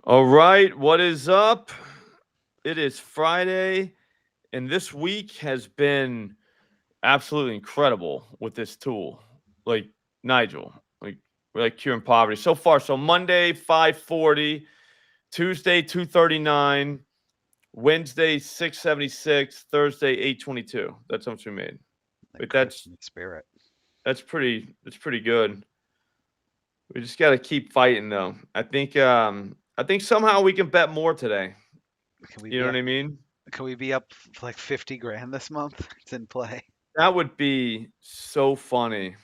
All right, what is up? It is Friday, and this week has been absolutely incredible with this tool. Like Nigel, like we're like curing poverty so far. So Monday 540, Tuesday 239, Wednesday 676, Thursday 822. That's how much we made. And But that's Christmas spirit. pretty good. We just got to keep fighting though. I think somehow we can bet more today. Can we You know be what up? I mean? Can we be up like 50 grand this month? It's in play. That would be so funny.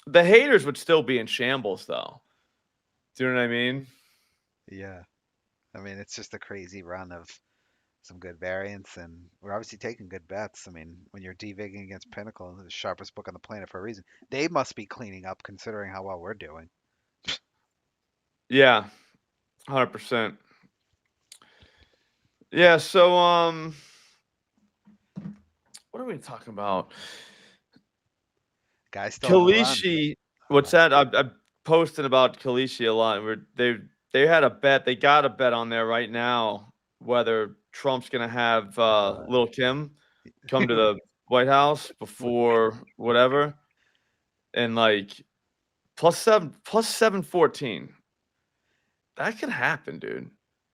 The haters would still be in shambles, though. Do you know what I mean? Yeah. I mean, it's just a crazy run of some good variants, and we're obviously taking good bets. I mean, when you're devigging against Pinnacle, the sharpest book on the planet for a reason, they must be cleaning up considering how well we're doing. Yeah, 100%. Yeah. So, what are we talking about? Guy's still on the run. Kalishi. What's Uh, that? I've posted about Kalishi a lot. They had a bet. They got a bet on there right now whether Trump's gonna have Lil Kim come to the White House before whatever, and like plus 714. That could happen, dude.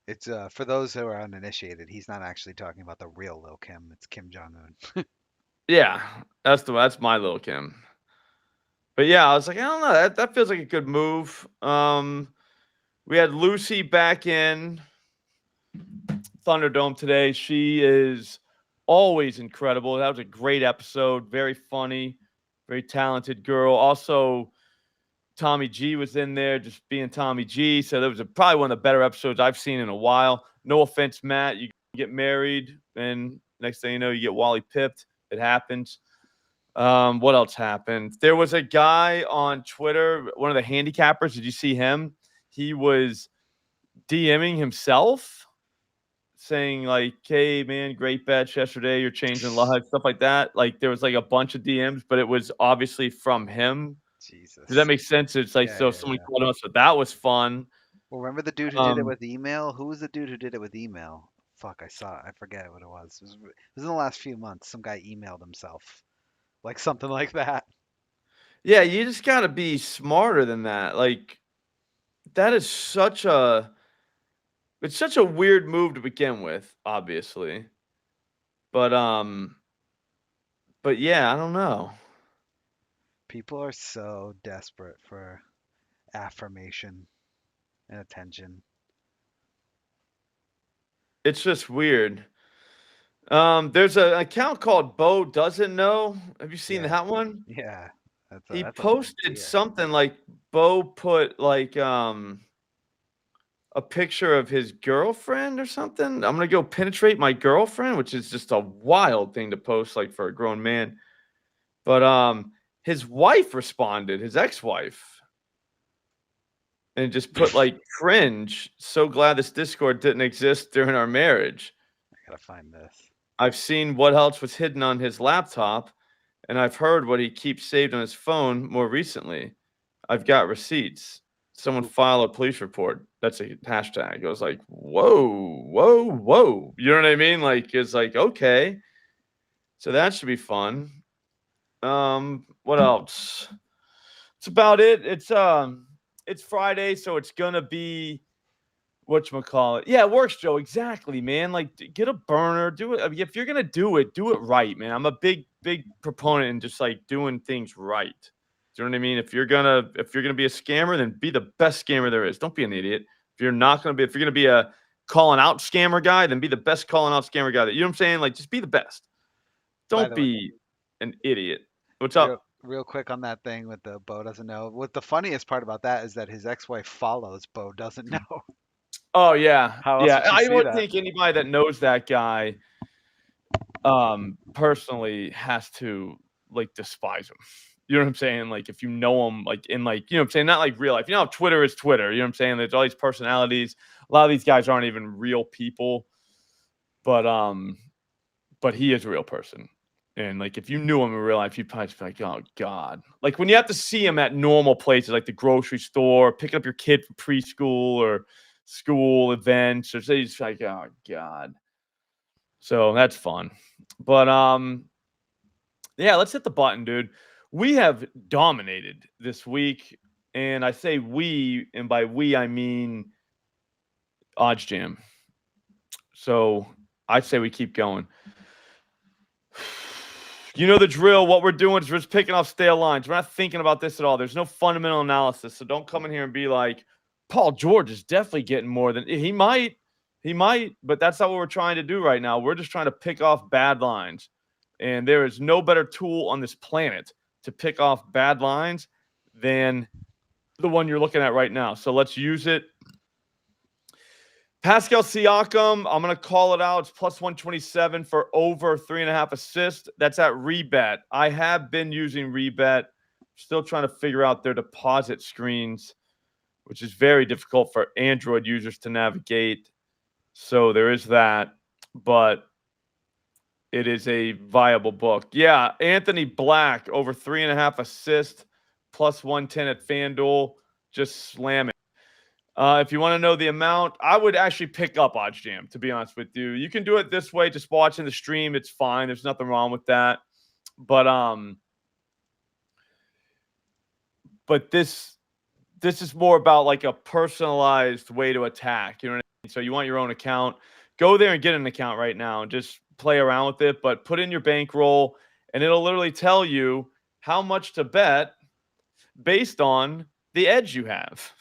it's for those who are uninitiated. He's not actually talking about the real Lil Kim. It's Kim Jong Un. Yeah, that's my little Kim. But yeah, I was like, I don't know. That feels like a good move. We had Lucy back in Thunderdome today. She is always incredible. That was a great episode. Very funny, very talented girl. Also, Tommy G was in there, just being Tommy G. So that was probably one of the better episodes I've seen in a while. No offense, Matt. You get married, and next thing you know, you get Wally pipped. It happens. What else happened? There was a guy on Twitter, one of the handicappers. Did you see him? He was DMing himself, saying like, "Hey man, great bet yesterday. You're changing lives," stuff like that. Like there was like a bunch of DMs, but it was obviously from him. Does that Jesus. make sense? It's like Yeah, so yeah, someone yeah. called us, so that was fun. Well, remember the dude who did it Um, with email? Who was the dude who did it with email? Fuck, I saw it. I forget what it was. It was in the last few months. Some guy emailed himself. Like something like that. yeah, you just got to be smarter than that. Like that is such a weird move to begin with, obviously. But yeah, I don't know. People are so desperate for affirmation and attention. It's just weird. There's an account called Bo Doesn't Know. Have you seen Yeah, that one? yeah. He That's a big posted deal. something like Bo put like a picture of his girlfriend or something. I'm gonna go penetrate my girlfriend, which is just a wild thing to post like for a grown man. But his wife responded, his ex-wife, and just put like cringe. So glad this Discord didn't exist during our marriage. I gotta find this. I've seen what else was hidden on his laptop, and I've heard what he keeps saved on his phone more recently. I've got receipts. Someone Who? file a police report. That's a hashtag. I was like, whoa, whoa, whoa. You know what I mean? Like, it's like, okay. So that should be fun. What else? It's about it. It's Friday, so it's gonna be whatchamacallit. Yeah, it works, Joe. Exactly, man. Like, get a burner. Do it. I mean, if you're gonna do it right, man. I'm a big proponent in just like doing things right. Do you know what I mean? If you're gonna be a scammer, then be the best scammer there is. Don't be an idiot. If you're gonna be a calling out scammer guy, then be the best calling out scammer guy. That you know what I'm saying? Like, just be the best. By Don't the way, be an idiot. What's real up? real quick on that thing with the Bo doesn't know. What the funniest part about that is that his ex-wife follows Bo doesn't know. Oh yeah, How else yeah. would she I see would that? think anybody that knows that guy personally has to like despise him. You know what I'm saying? Like if you know him, like in like you know what I'm saying, not like real life. You know how Twitter is Twitter. You know what I'm saying? There's all these personalities. A lot of these guys aren't even real people, but but he is a real person. And like if you knew him in real life, you'd probably just be like, oh God. Like when you have to see him at normal places like the grocery store, picking up your kid from preschool or school events, or say it's like, oh God. So that's fun. But yeah, let's hit the button, dude. We have dominated this week, and I say we, and by we I mean OddsJam. So I'd say we keep going. You know the drill. What we're doing is we're just picking off stale lines. We're not thinking about this at all. There's no fundamental analysis. So don't come in here and be like, Paul George is definitely getting more than he might. He might, but that's not what we're trying to do right now. We're just trying to pick off bad lines. And there is no better tool on this planet to pick off bad lines than the one you're looking at right now. So let's use it. Pascal Siakam, I'm going to call it out. It's plus 127 for over 3.5 assists. That's at Rebet. I have been using Rebet. Still trying to figure out their deposit screens, which is very difficult for Android users to navigate. So there is that, but it is a viable book. Yeah, Anthony Black, over 3.5 assists, plus 110 at FanDuel. Just slam it. If you want to know the amount, I would actually pick up OddsJam, to be honest with you. You can do it this way, just watching the stream. It's fine. There's nothing wrong with that. But this is more about like a personalized way to attack. You know what I mean? So you want your own account. Go there and get an account right now and just play around with it. But put in your bankroll, and it'll literally tell you how much to bet based on the edge you have.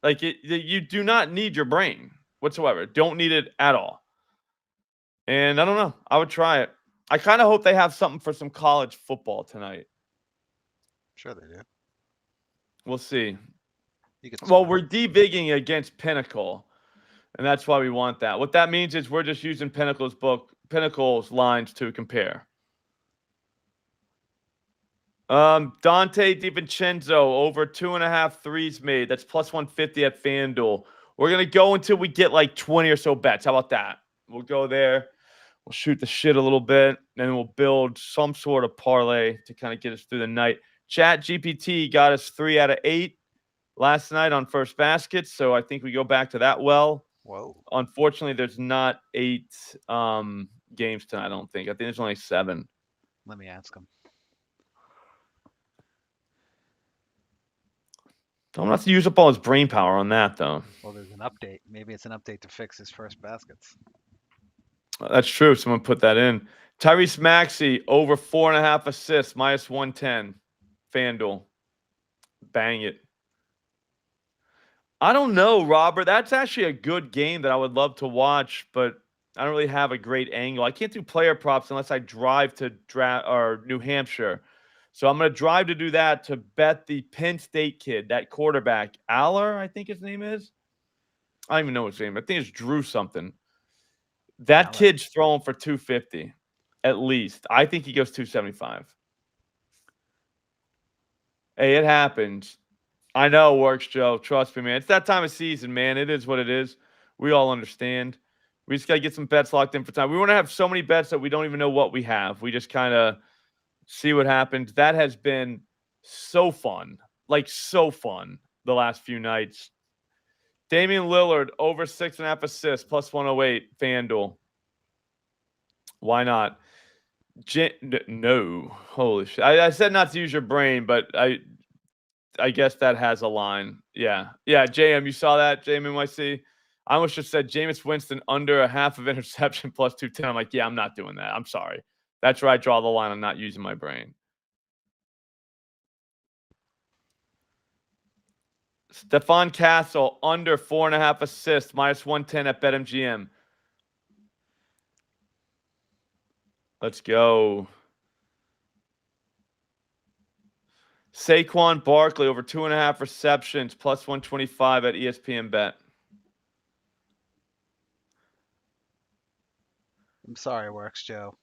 Like you do not need your brain whatsoever. Don't need it at all. And I don't know. I would try it. I kind of hope they have something for some college football tonight. Sure they do. We'll see. Well, we're debigging against Pinnacle, and that's why we want that. What that means is we're just using Pinnacle's lines to compare. Dante DiVincenzo, over 2.5 threes made. That's plus 150 at FanDuel. We're going to go until we get like 20 or so bets. How about that? We'll go there. We'll shoot the shit a little bit. Then we'll build some sort of parlay to kind of get us through the night. Chat GPT got us 3 out of 8 last night on first basket. So I think we go back to that well. Whoa. Unfortunately, there's not 8 games tonight, I don't think. I think there's only 7. Let me ask him. I'm going to have to use up all his brain power on that, though. Well, there's an update. Maybe it's an update to fix his first baskets. That's true. Someone put that in. Tyrese Maxey, over 4.5 assists, minus 110. FanDuel. Bang it. I don't know, Robert. That's actually a good game that I would love to watch, but I don't really have a great angle. I can't do player props unless I drive to New Hampshire. So I'm going to drive to do that to bet the Penn State kid, that quarterback, Aller, I think his name is. I don't even know his name. I think it's Drew something. That Aller. Kid's throwing for 250 at least. I think he goes 275. Hey, it happens. I know it works, Joe. Trust me, man. It's that time of season, man. It is what it is. We all understand. We just got to get some bets locked in for time. We want to have so many bets that we don't even know what we have. We just kind of see what happens. That has been so fun. Like, so fun the last few nights. Damian Lillard, over 6.5 assists, plus 108, FanDuel. Why not? No. Holy shit. I said not to use your brain, but I guess that has a line. Yeah. Yeah, JM, you saw that, JMNYC? I almost just said Jameis Winston under 0.5 interception plus 210. I'm like, yeah, I'm not doing that. I'm sorry. That's where I draw the line. I'm not using my brain. Stephon Castle, under 4.5 assists, minus 110 at BetMGM. Let's go. Saquon Barkley, over 2.5 receptions, plus 125 at ESPN Bet. I'm sorry, it works, Joe.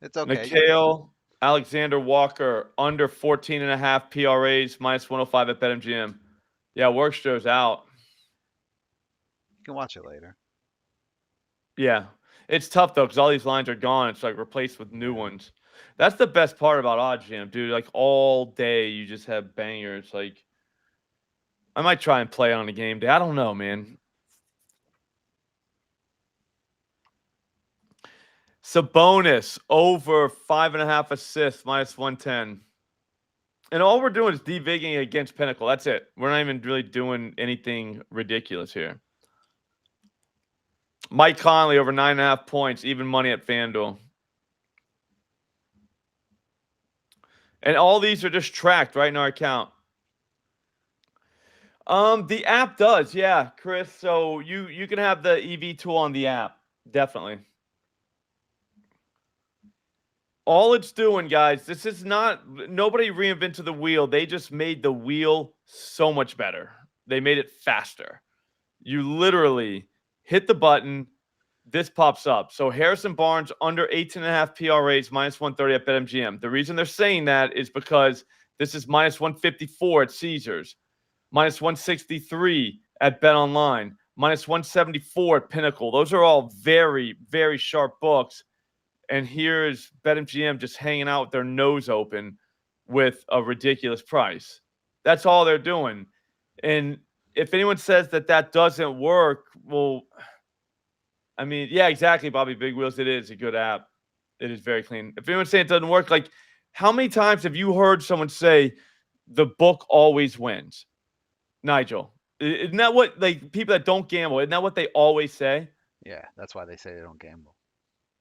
It's okay. Mikhail Alexander Walker, under 14.5 PRAs, minus 105 at BetMGM. Yeah, works, Joe's out. You can watch it later. Yeah. It's tough, though, because all these lines are gone. It's like replaced with new ones. That's the best part about OddsJam, dude. Like, all day you just have bangers. Like, I might try and play on a game day. I don't know, man. Sabonis over 5.5 assists, minus 110. And all we're doing is devigging against Pinnacle. That's it. We're not even really doing anything ridiculous here. Mike Conley over 9.5 points, even money at FanDuel. And all these are just tracked right in our account. The app does, yeah, Chris. So you can have the EV tool on the app, definitely. All it's doing, guys, this is not, nobody reinvented the wheel. They just made the wheel so much better. They made it faster. You literally hit the button, this pops up. So Harrison Barnes under 18.5 PRAs, minus 130 at BetMGM. The reason they're saying that is because this is minus 154 at Caesars, minus 163 at BetOnline, minus 174 at Pinnacle. Those are all very, very sharp books. And here's BetMGM just hanging out with their nose open with a ridiculous price. That's all they're doing. And if anyone says that that doesn't work, well, I mean, yeah, exactly, Bobby Big Wheels. It is a good app. It is very clean. If anyone's saying it doesn't work, like, how many times have you heard someone say the book always wins? Nigel, isn't that what, like, people that don't gamble, isn't that what they always say? Yeah, that's why they say they don't gamble.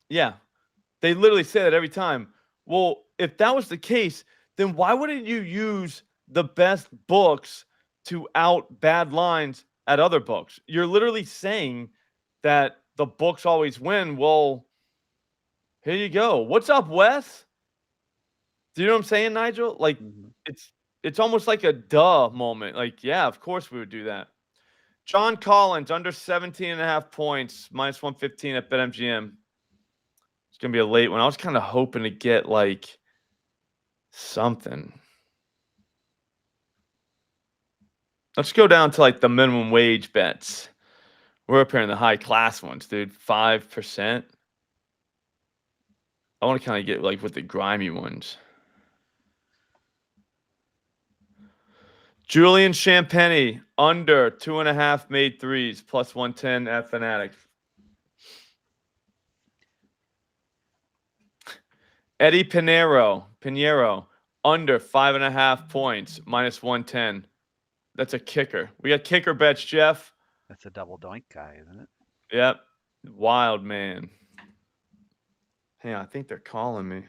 Yeah. They literally say that every time. Well, if that was the case, then why wouldn't you use the best books to out bad lines at other books? You're literally saying that the books always win. Well, here you go. What's up, Wes? Do you know what I'm saying, Nigel? Like, it's almost like a duh moment. Like, yeah, of course we would do that. John Collins under 17.5 points, minus 115 at BetMGM. It's going to be a late one. I was kind of hoping to get like something. Let's go down to like the minimum wage bets. We're up here in the high class ones, dude. 5%. I want to kind of get like with the grimy ones. Julian Champagny under 2.5 made threes, plus 110 at Fanatic. Eddie Pinheiro under 5.5 points, minus 110. That's a kicker. We got kicker bets, Jeff. That's a double doink guy, isn't it? Yep. Wild man. Hey, I think they're calling me.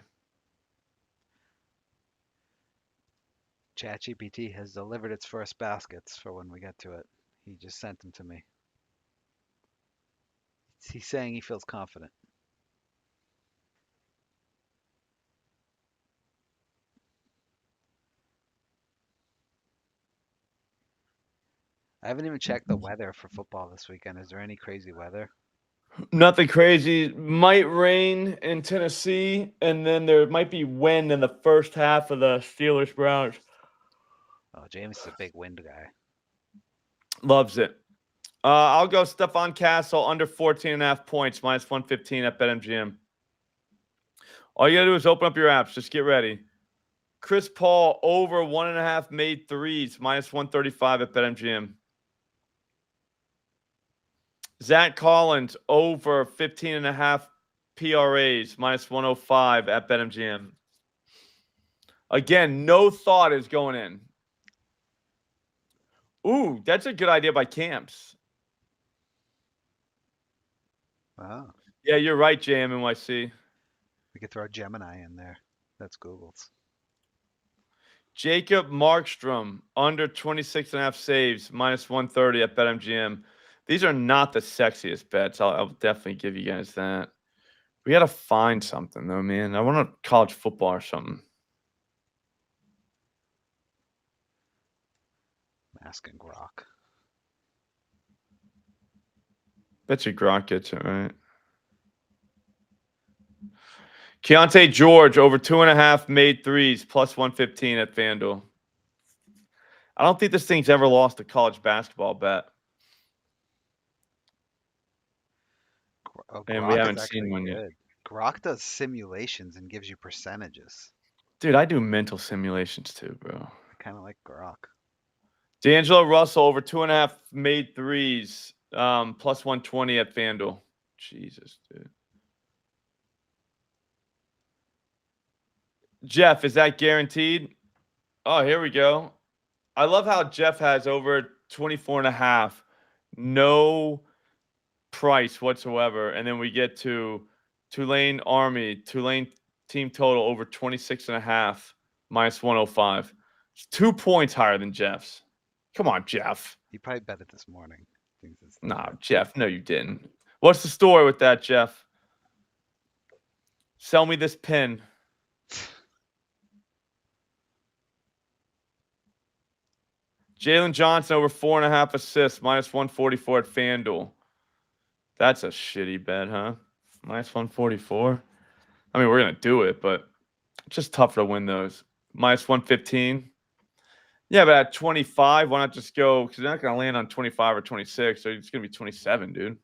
ChatGPT has delivered its first baskets for when we get to it. He just sent them to me. He's saying he feels confident. I haven't even checked the weather for football this weekend. Is there any crazy weather? Nothing crazy. Might rain in Tennessee, and then there might be wind in the first half of the Steelers Browns. Oh, James is a big wind guy. Loves it. I'll go Stephon Castle under 14.5 points, minus 115 at BetMGM. All you got to do is open up your apps. Just get ready. Chris Paul over 1.5 made threes, minus 135 at BetMGM. Zach Collins over 15.5 PRAs, minus 105 at BetMGM. Again, no thought is going in. Ooh, that's a good idea by Camps. Wow. Yeah, you're right, JMNYC. We could throw Gemini in there. That's Google's. Jacob Markstrom under 26.5 saves, minus 130 at BetMGM. These are not the sexiest bets. I'll definitely give you guys that. We got to find something, though, man. I want a college football or something. Mask and Grok. Bet you Gronk gets it, right? Keontae George over 2.5 made threes, plus 115 at FanDuel. I don't think this thing's ever lost a college basketball bet. Oh, And we Grok haven't is seen actually one yet. good. Grok does simulations and gives you percentages. Dude, I do mental simulations too, bro. I kind of like Grok. D'Angelo Russell over 2.5 made threes, plus 120 at FanDuel. Jesus, dude. Jeff, is that guaranteed? Oh, here we go. I love how Jeff has over 24.5. No price whatsoever. And then we get to Tulane Army, Tulane team total over 26.5, minus 105. It's 2 points higher than Jeff's. Come on, Jeff. He probably bet it this morning. Thinks it's Nah, Jeff, no, you didn't. What's the story with that, Jeff? Sell me this pin. Jalen Johnson over 4.5 assists, minus 144 at FanDuel. That's a shitty bet, huh? Minus 144. I mean, we're gonna do it, but it's just tougher to win those. Minus 115. Yeah, but at 25, why not just go? Because they're not gonna land on 25 or 26, so it's gonna be 27, dude.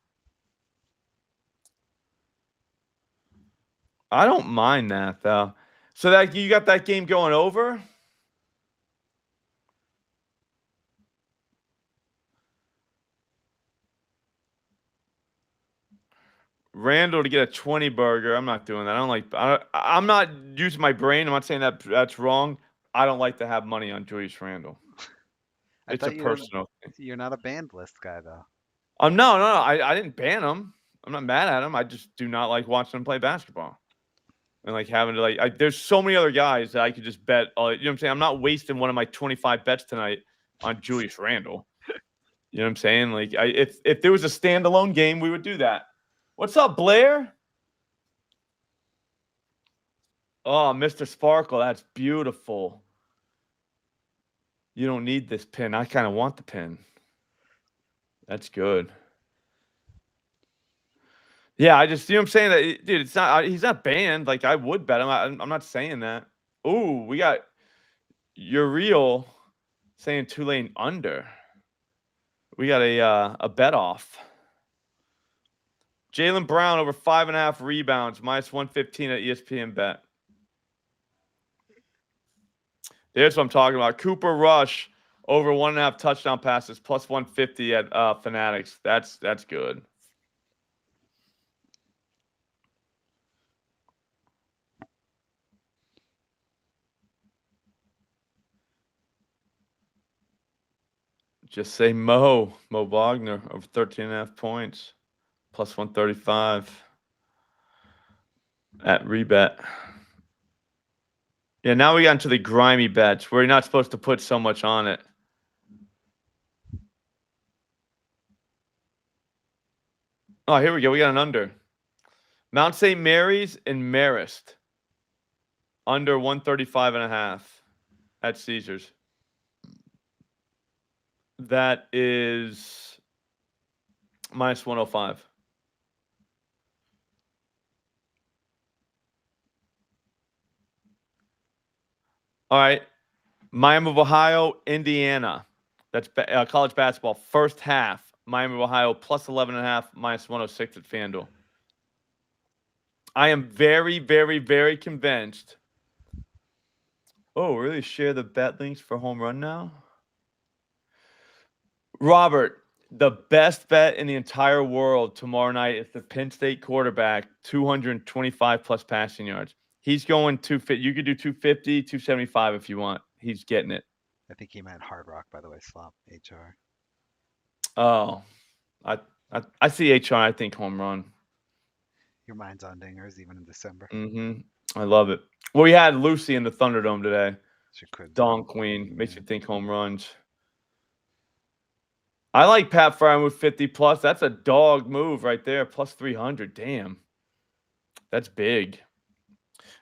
I don't mind that though. So that you got that game going over? Randall to get a 20 burger. I'm not doing that. I'm not using my brain. I'm not saying that that's wrong. I don't like to have money on Julius Randall. It's a personal thing. You're not a banned list guy though. No. I didn't ban him. I'm not mad at him. I just do not like watching him play basketball. And like having to there's so many other guys that I could just bet. You know what I'm saying? I'm not wasting one of my 25 bets tonight on Julius Randall. You know what I'm saying? Like if there was a standalone game, we would do that. What's up, Blair? Oh, Mr. Sparkle, that's beautiful. You don't need this pin. I kind of want the pin. That's good. Yeah, I just, you know what I'm saying? That, dude, it's not, he's not banned. Like, I would bet him. I'm not saying that. Ooh, we got Uriel saying Tulane under. We got a bet off. Jaylen Brown over 5.5 rebounds, minus 115 at ESPN bet. There's what I'm talking about. Cooper Rush over 1.5 touchdown passes, plus 150 at Fanatics. That's good. Just say Mo Wagner over 13.5 points, plus 135 at rebet. Yeah, now we got into the grimy bets where you're not supposed to put so much on it. Oh, here we go. We got an under. Mount St. Mary's and Marist. Under 135.5 at Caesars. That is minus 105. All right. Miami of Ohio, Indiana. That's college basketball. First half. Miami of Ohio plus 11.5, minus 106 at FanDuel. I am very, very, very convinced. Oh, really? Share the bet links for home run now? Robert, the best bet in the entire world tomorrow night is the Penn State quarterback, 225 plus passing yards. He's going 250. You could do 250, 275 if you want. He's getting it. I think he meant Hard Rock, by the way, Slop, HR. Oh, I see HR. I think home run. Your mind's on dingers even in December. I love it. Well, we had Lucy in the Thunderdome today. She could. Dawn Queen makes you think home runs. I like Pat Fryermuth 50 plus. That's a dog move right there. Plus 300. Damn. That's big.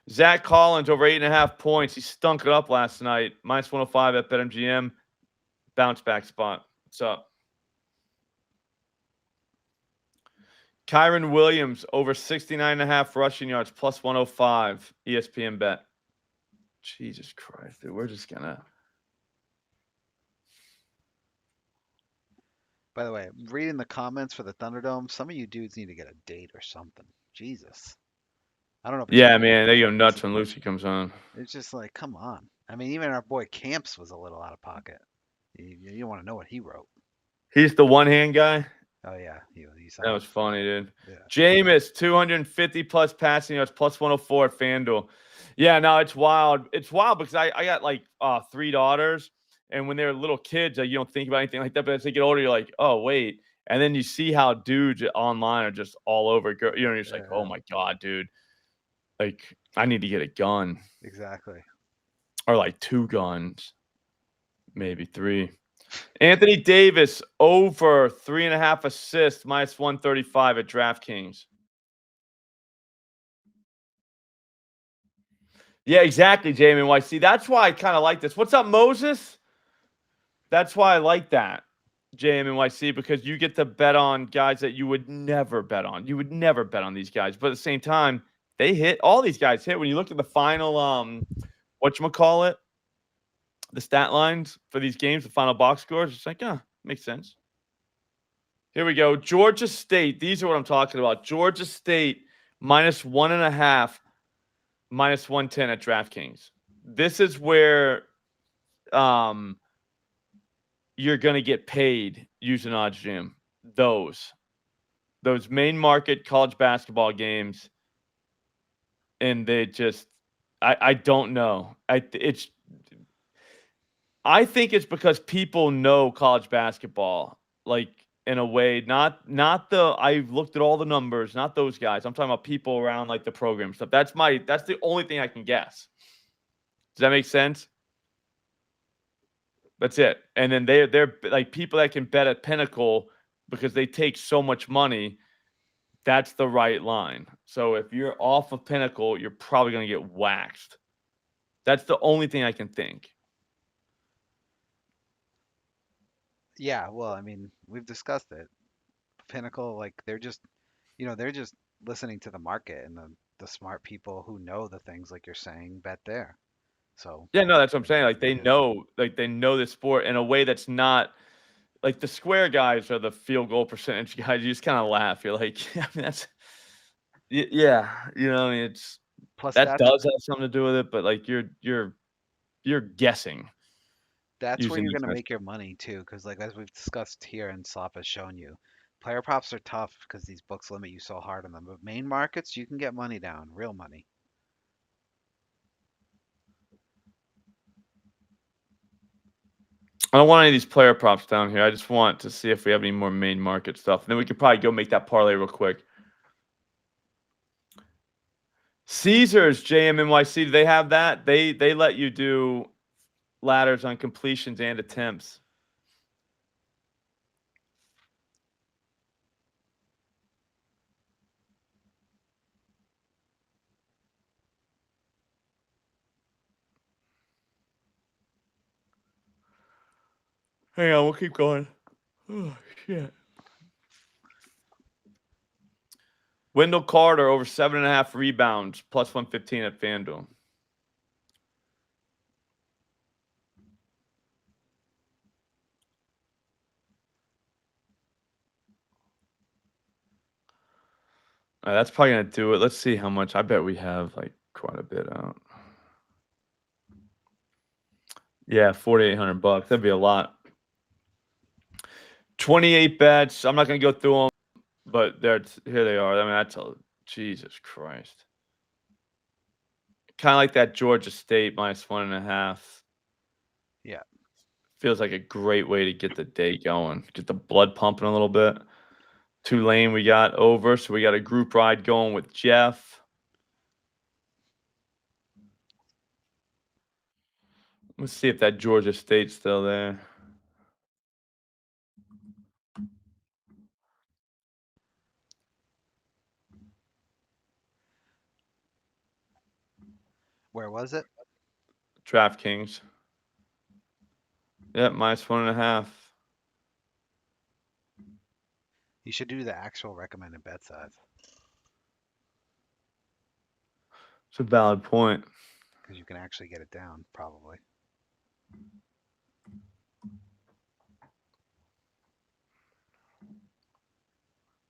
Zach Collins over 8.5 points. He stunk it up last night. Minus 105 at BetMGM. Bounce back spot. What's up? Kyron Williams over 69.5 rushing yards. Plus 105. ESPN bet. Jesus Christ, dude. We're just going to. By the way, reading the comments for the Thunderdome, some of you dudes need to get a date or something. Jesus. I don't know. Yeah, man, they go nuts when Lucy comes on. It's just like, come on. I mean, even our boy Camps was a little out of pocket. You don't want to know what he wrote. He's the one-hand guy? Oh, yeah. That was funny, dude. Yeah. Jameis, 250 plus passing yards, plus 104 at FanDuel. Yeah, no, it's wild. It's wild because I got like 3 daughters, and when they're little kids, you don't think about anything like that. But as they get older, you're like, oh wait, and then you see how dudes online are just all over. You're just like, oh Yeah, my god, dude, like I need to get a gun exactly. or like 2 guns, maybe 3. Anthony Davis over 3.5 assists -135 at DraftKings. Yeah, exactly, Jamie YC. That's why I kind of like this. What's up, Moses? That's why I like that, JMNYC, because you get to bet on guys that you would never bet on. You would never bet on these guys, but at the same time, they hit. All these guys hit. When you look at the final, whatchamacallit, the stat lines for these games, the final box scores, it's like, yeah, makes sense. Here we go. Georgia State. These are what I'm talking about. Georgia State -1.5, -110 at DraftKings. This is where um you're gonna get paid using OddsJam. Those main market college basketball games, and they just I don't know. I think it's because people know college basketball, like, in a way, not the I've looked at all the numbers, not those guys. I'm talking about people around, like, the program stuff. That's the only thing I can guess. Does that make sense? That's it. And then they're like people that can bet at Pinnacle because they take so much money. That's the right line. So if you're off of Pinnacle, you're probably going to get waxed. That's the only thing I can think. Yeah, well, I mean, we've discussed it. Pinnacle, like they're just listening to the market and the smart people who know the things like you're saying bet there. So, Yeah, no, that's what I'm saying. yeah, Like they know the sport in a way that's not like the square guys are the field goal percentage guys. You just kind of laugh. You're like, I mean, yeah, I mean, it's plus that does have something to do with it, but like you're guessing that's where using you're these gonna guys. make your money too, because like as we've discussed here and Slop has shown you, player props are tough because these books limit you so hard on them. But main markets, you can get money down, real money. I don't want any of these player props down here. I just want to see if we have any more main market stuff. And then we could probably go make that parlay real quick. Caesars, JMNYC, do they have that? They let you do ladders on completions and attempts. Hang on, we'll keep going. Oh shit. Wendell Carter over 7.5 rebounds, +115 at FanDuel. That's probably gonna do it. Let's see how much. I bet we have like quite a bit out. Yeah, $4,800. That'd be a lot. 28 bets. I'm not gonna go through them, but here they are. I mean, that's a Jesus Christ. Kind of like that Georgia State -1.5. Yeah. Feels like a great way to get the day going. Get the blood pumping a little bit. Tulane we got over, so we got a group ride going with Jeff. Let's see if that Georgia State's still there. Where was it? DraftKings. Yep, -1.5. You should do the actual recommended bet size It's a valid point. because you can actually get it down probably.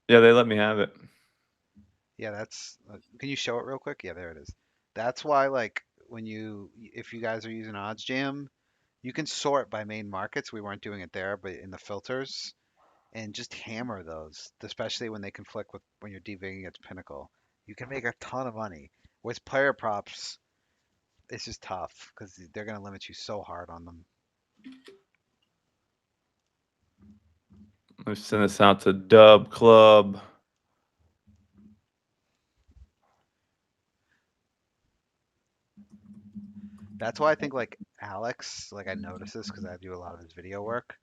Yeah, they let me have it. Yeah, that's. Can you show it real quick? Yeah, there it is. That's why, like, if you guys are using OddsJam, you can sort by main markets. We weren't doing it there, but in the filters, and just hammer those, especially when they conflict with when you're deviating against Pinnacle. You can make a ton of money. With player props, it's just tough because they're gonna limit you so hard on them. Let's send this out to Dub Club. That's why I think like Alex, like I notice this because I do a lot of his video work.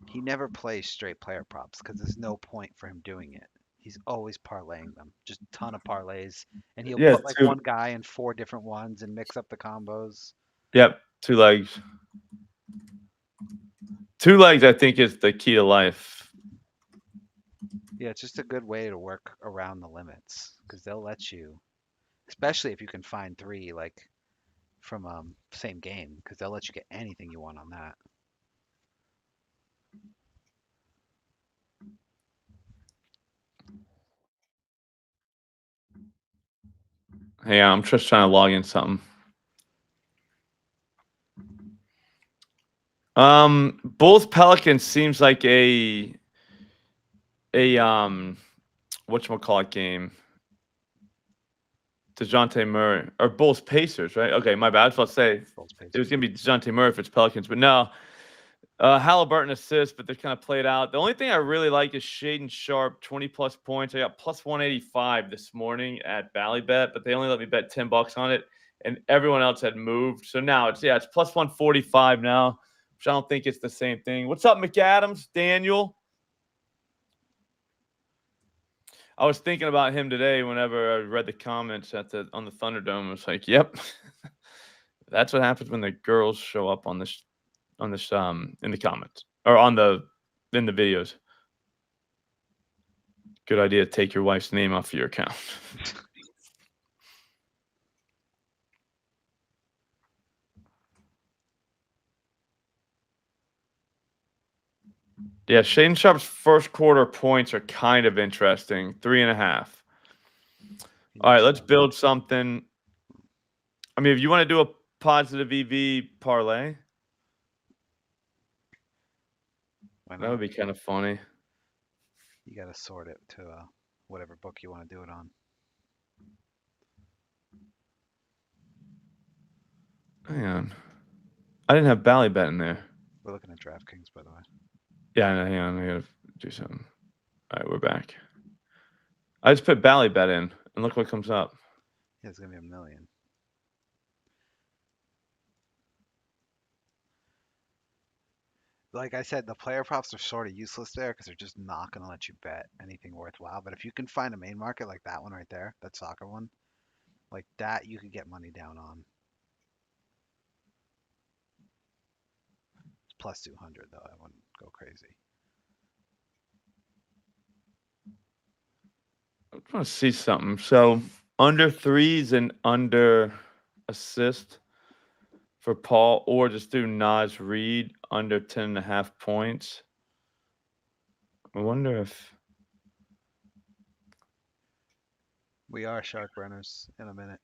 He never plays straight player props because there's no point for him doing it. He's always parlaying them, just a ton of parlays, and he'll Yeah, put like two. one guy in four different ones and mix up the combos. Yep, 2 legs. 2 legs, I think, is the key to life. Yeah, it's just a good way to work around the limits because they'll let you, especially if you can find three like from same game, because they'll let you get anything you want on that. Hey, I'm just trying to log in something. Bulls Pelicans seems like a whatchamacallit game. DeJounte Murray or Bulls Pacers, right? Okay, my bad. I was about to say Bulls it was Pacers. gonna be DeJounte Murray if it's Pelicans, but no. Halliburton assists, but they're kind of played out. The only thing I really like is Shaden Sharp, 20 plus points. I got plus 185 this morning at Ballybet, but they only let me bet $10 on it, and everyone else had moved. So now it's plus 145 now, which I don't think it's the same thing. What's up, McAdams? Daniel? I was thinking about him today whenever I read the comments on the Thunderdome. I was like, yep. That's what happens when the girls show up on this in the comments or in the videos. Good idea to take your wife's name off your account. Yeah, Shaden Sharp's first quarter points are kind of interesting. 3.5. All right, let's build something. I mean, if you want to do a positive EV parlay, Why that would not? be kind of funny. You got to sort it to whatever book you want to do it on. Hang on. I didn't have Ballybet in there. We're looking at DraftKings, by the way. Yeah, hang on. I gotta do something. All right, we're back. I just put Ballybet in, and look what comes up. Yeah, it's gonna be a million. Like I said, the player props are sort of useless there because they're just not gonna let you bet anything worthwhile. But if you can find a main market like that one right there, that soccer one, like that, you could get money down on. It's plus 200 though. I wouldn't go crazy. I want to see something. So under threes and under assist for Paul, or just do Nas Reed under 10.5 points. I wonder if We are shark runners in a minute.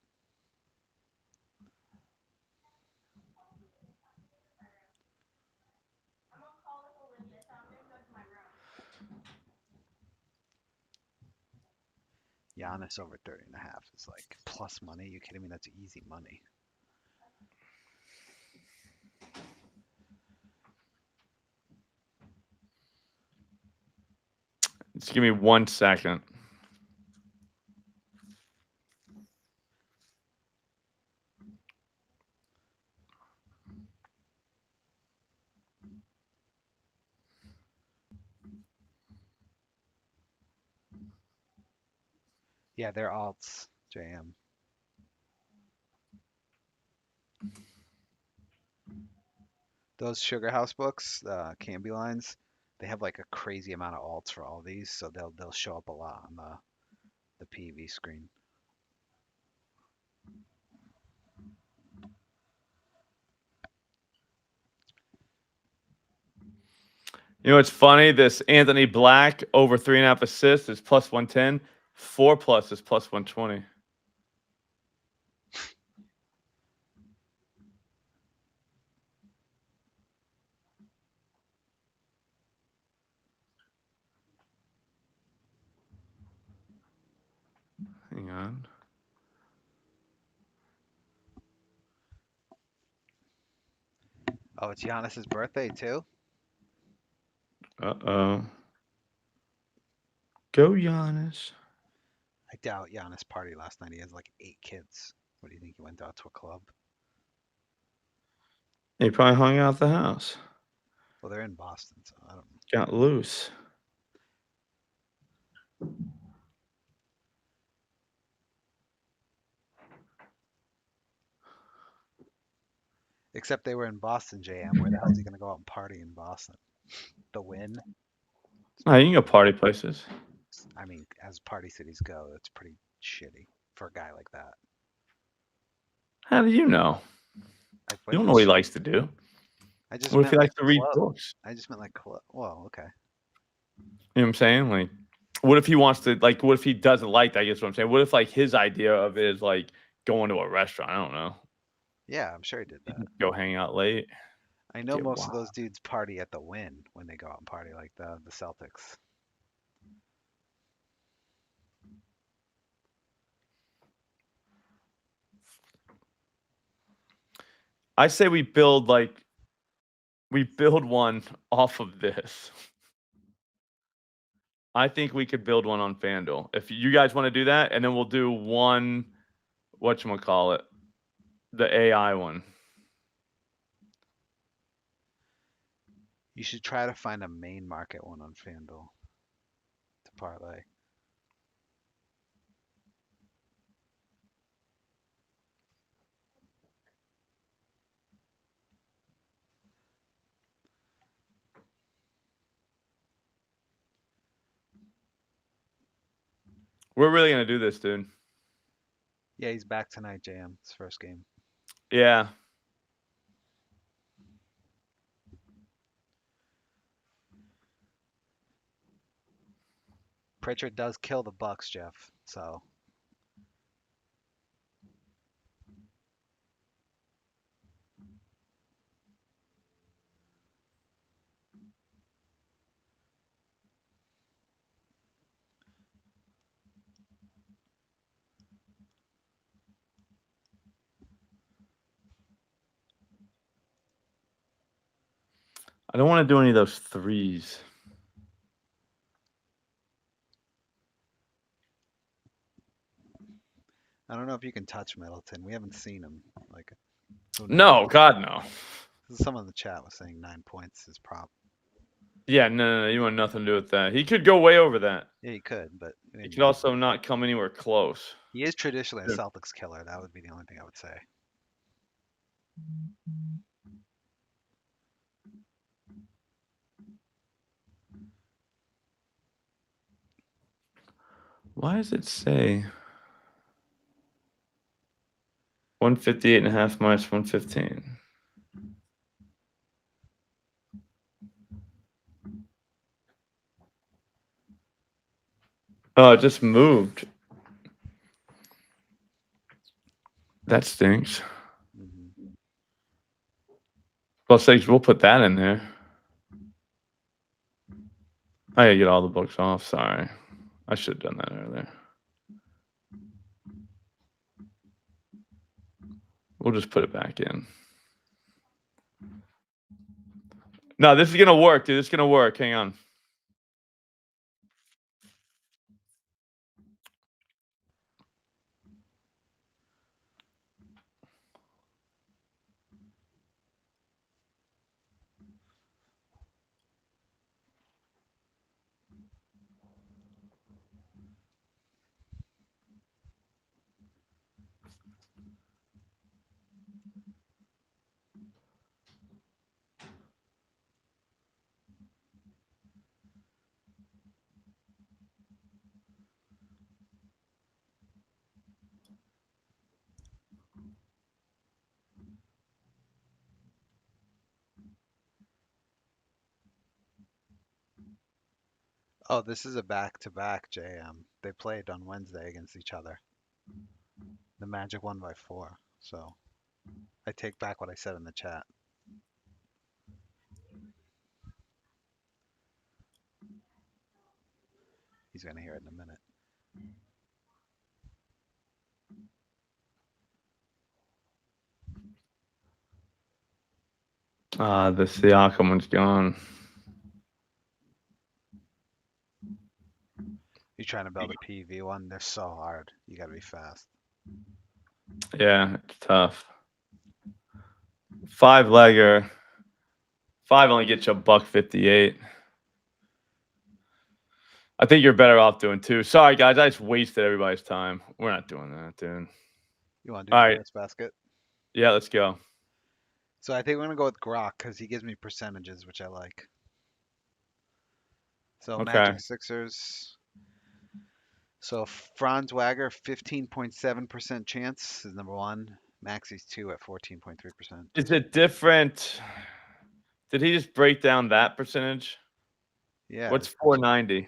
Giannis over 30.5 is like plus money. You kidding me? That's easy money. just give me 1 second. Yeah, they're alts, JM. Those Sugar House books, Canby lines, they have like a crazy amount of alts for all these, so they'll show up a lot on the PV screen. You know what's funny? This Anthony Black over 3.5 assists is plus 110. 4 plus is plus 120. Hang on. Oh, it's Giannis's birthday too. Uh-oh. Go Giannis. I doubt Giannis party last night. He has like 8 kids. What do you think? He went out to a club? He probably hung out the house. Well, they're in Boston, so I don't know. Got loose. Except they were in Boston, JM. Where the hell is he gonna go out and party in Boston? The Win? Oh, you can go party places. I mean, as party cities go, that's pretty shitty for a guy like that. How do you know? I've You don't know what he likes to do. I just What if meant he like likes to read club. books? I just meant like club. Well, okay. You know what I'm saying? Like, what if he wants to, like, what if he doesn't like that? I guess what I'm saying. What if, like, his idea of it is, like, going to a restaurant? I don't know. Yeah, I'm sure he did that. Go hang out late. I know Get most of wild. those dudes party at the Win when they go out and party, like the Celtics. I say we build one off of this. I think we could build one on FanDuel. If you guys want to do that, and then we'll do one, whatchamacallit, the AI one. You should try to find a main market one on FanDuel to parlay. We're really gonna do this, dude. Yeah, he's back tonight, JM. His first game. Yeah. Pritchard does kill the Bucks, Jeff. So I don't want to do any of those threes. I don't know if you can touch Middleton. We haven't seen him. Like, who knows? No, God, no. Someone in the chat was saying 9 points is prop. Yeah, no. You want nothing to do with that. He could go way over that. Yeah, he could, but He could also not come anywhere close. he is traditionally a Yeah. Celtics killer. That would be the only thing I would say. Why does it say 158.5 minus 115? Oh, it just moved. That stinks. Mm-hmm. Well, sakes, we'll put that in there. I gotta get all the books off. Sorry. I should have done that earlier. We'll just put it back in. No, this is going to work, dude. This is going to work. Hang on. Oh, this is a back-to-back, JM. They played on Wednesday against each other. The Magic won by 4. So I take back what I said in the chat. He's going to hear it in a minute. The Siakam one's gone. You're trying to build a PV one. They're so hard. You got to be fast. Yeah, it's tough. 5-legger. 5 only gets you $1.58. I think you're better off doing 2. Sorry, guys. I just wasted everybody's time. We're not doing that, dude. You want to do All the right. first basket? Yeah, let's go. So I think we're gonna go with Grok because he gives me percentages, which I like. So Okay. Magic Sixers. So Franz Wagner, 15.7% chance is number 1. Maxi's 2 at 14.3%. Is it different? Did he just break down that percentage? Yeah. What's 490?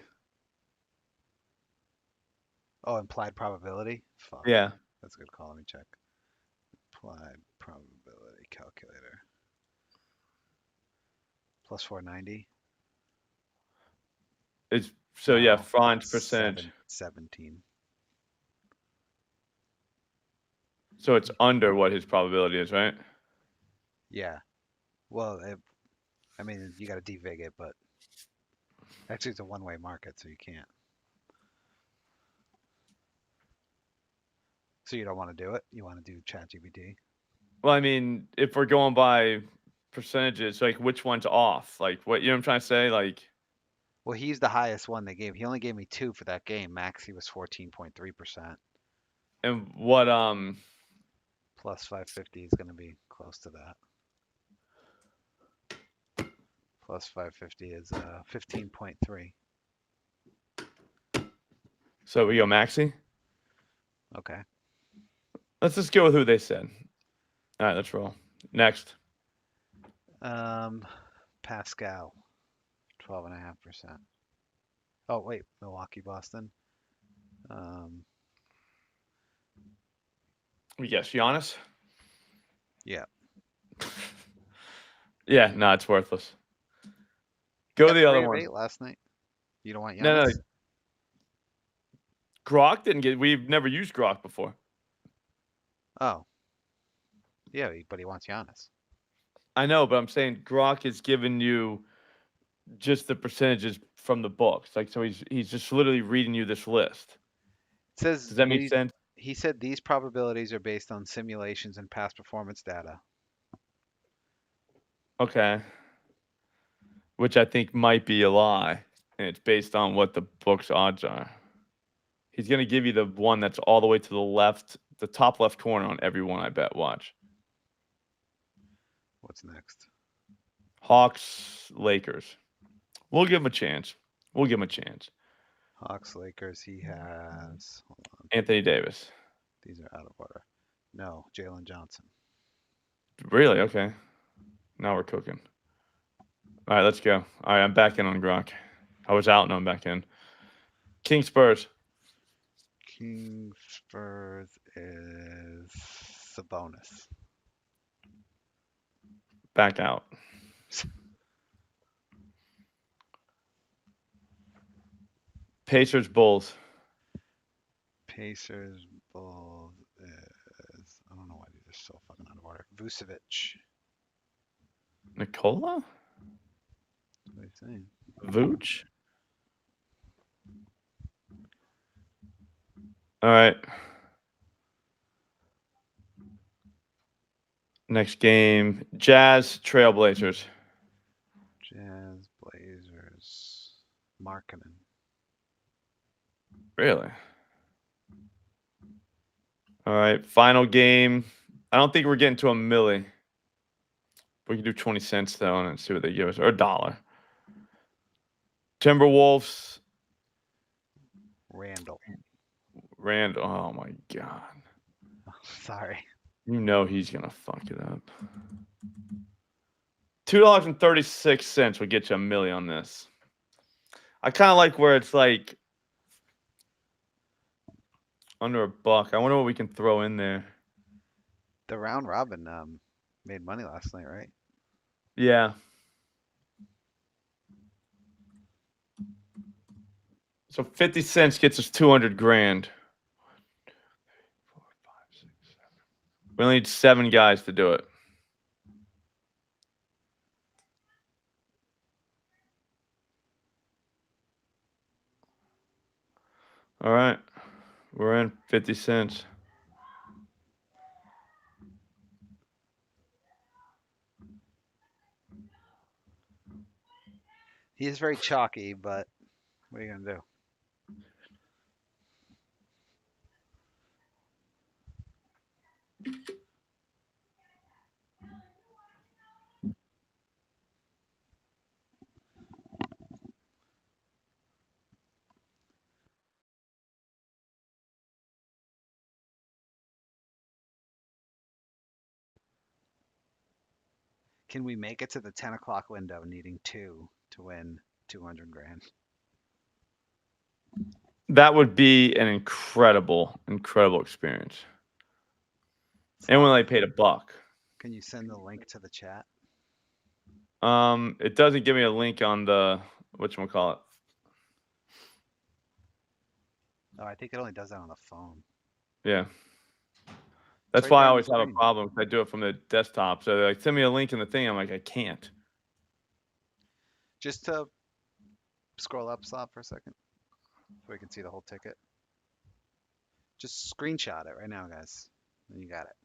Oh, implied probability? Fuck. Yeah. That's a good call. Let me check. Implied probability calculator. Plus 490. It's so yeah, No, Franz percentage. 17. So it's under what his probability is, right? Yeah. Well, I mean, you got to devig it, but actually it's a one-way market, so you can't. So you don't want to do it? You want to do ChatGPT? Well, I mean, if we're going by percentages, like which one's off? Like what you know what I'm trying to say? Like Well, he's the highest one they gave. He only gave me 2 for that game. Maxi was 14.3%. and what Plus 550 is going to be close to that. Plus 550 is 15.3. so we go Maxi? Okay. Let's just go with who they said. All right, let's roll. Next. Pascal, 12.5%. Oh, wait, Milwaukee, Boston. Yes, Giannis? Yeah. Yeah, no, it's worthless. Go the other one. Last night. You don't want Giannis? No. Grok didn't get. We've never used Grok before. Oh. Yeah, but he wants Giannis. I know, but I'm saying Grok is giving you just the percentages from the books. Like, so he's just literally reading you this list. It says, Does that make sense? He said these probabilities are based on simulations and past performance data. Okay. Which I think might be a lie, and it's based on what the book's odds are. He's gonna give you the one that's all the way to the left, the top left corner on every one. I bet. Watch. What's next? Hawks, Lakers. We'll give him a chance. Hawks, Lakers. He has. Hold on. Anthony Davis. These are out of order. No, Jalen Johnson. Really? Okay. Now we're cooking. All right, let's go. All right, I'm back in on Gronk. I was out and I'm back in. King Spurs. King Spurs is Sabonis. Back out. Pacers, Bulls. Pacers, Bulls is. I don't know why these are so fucking out of order. Vucevic. Nikola? What are you saying? Vooch? All right. Next game. Jazz, Trailblazers. Jazz, Blazers, Markkanen. Really? All right. Final game. I don't think we're getting to a milli. We can do 20 cents though and see what they give us. Or $1. Timberwolves. Randall. Oh my God. Sorry. You know he's gonna fuck it up. $2.36 would get you a milli on this. I kind of like where it's like under $1. I wonder what we can throw in there. The round robin made money last night, right? Yeah. So 50 cents gets us 200 grand. We only need 7 guys to do it. All right. We're in 50 cents. He is very chalky, but what are you gonna do? Can we make it to the 10 o'clock window needing 2 to win 200 grand? That would be an incredible experience. And when Slop, they paid $1. can you send the link to the chat? It doesn't give me a link on the whatchamacallit. Oh, I think it only does that on the phone. Yeah. It's That's right why there I on the always have a screen. problem if I do it from the desktop. So they're like, send me a link in the thing. I'm like, I can't. Just to scroll up, Slop, for a second, so we can see the whole ticket. Just screenshot it right now, guys. And you got it.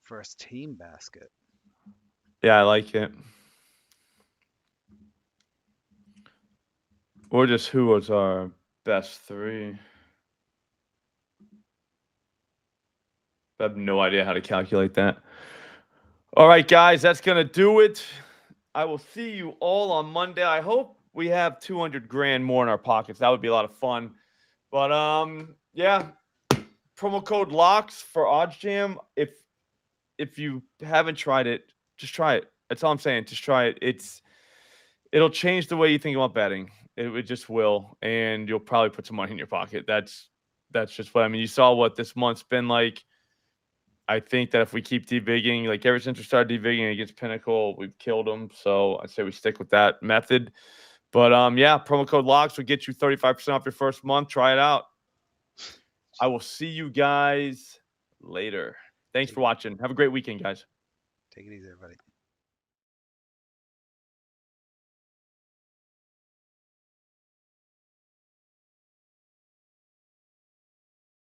First team basket. Yeah, I like it. Or just who was our best 3? I have no idea how to calculate that. All right, guys, that's going to do it. I will see you all on Monday. I hope we have 200 grand more in our pockets. That would be a lot of fun. But yeah, promo code LOCKS for OddsJam. If you haven't tried it, just try it. That's all I'm saying. Just try it. It'll change the way you think about betting. It just will, and you'll probably put some money in your pocket. That's just what I mean. You saw what this month's been like. I think that if we keep debigging, like ever since we started debigging against Pinnacle, we've killed them. So I say we stick with that method. But yeah, promo code LOCKS will get you 35% off your first month. Try it out. I will see you guys later. Thanks for watching. Have a great weekend, guys. Take it easy, everybody.